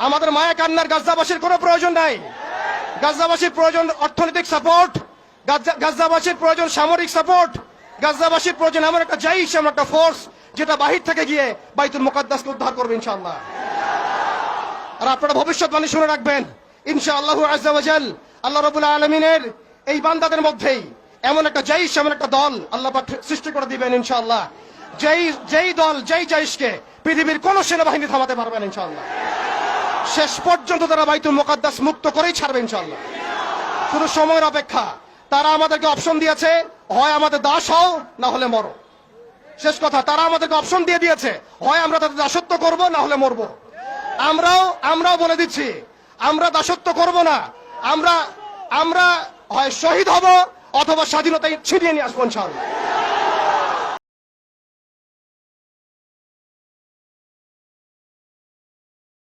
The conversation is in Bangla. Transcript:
আমাদের মায়া কান্নার গাজাবাসীর কোনো প্রয়োজন নাই। গাজাবাসীর প্রয়োজন অর্থনৈতিক সাপোর্ট, গাজাবাসীর প্রয়োজন সামরিক সাপোর্ট, গাজাবাসীর প্রয়োজন এমন একটা জাইশ, এমন একটা ফোর্স যেটা বাহির থেকে গিয়ে বাইতুল মুকাদ্দাসকে উদ্ধার করবে ইনশাআল্লাহ। আর আপনারা ভবিষ্যৎবাণী শুনে রাখবেন, ইনশাআল্লাহু আযজা ওয়া জাল আল্লাহ রাব্বুল আলামিনের এই বান্দাদের মধ্যেই এমন একটা জাইশ, এমন একটা দল আল্লাহ পাক সৃষ্টি করে দিবেন ইনশাআল্লাহ, যেই দল, যেই জাইশকে পৃথিবীর কোন সেনাবাহিনী থামাতে পারবে না ইনশাআল্লাহ। শেষ পর্যন্ত তারা বাইতুল মুকাদ্দাস মুক্ত করেই ছাড়বে ইনশাআল্লাহ। শুধু সময়ের অপেক্ষা। তারা আমাদেরকে অপশন দিয়েছে, হয় আমাদের দাস হও না হলে মরো। শেষ কথা, তারা আমাদেরকে অপশন দিয়ে দিয়েছে, হয় আমরা তাদের দাসত্ব করব না হলে মরবো। আমরাও বলে দিচ্ছি, আমরা দাসত্ব করব না, আমরা হয় শহীদ হব অথবা স্বাধীনতায় ছিনিয়ে নিয়ে আসবো ইনশাআল্লাহ।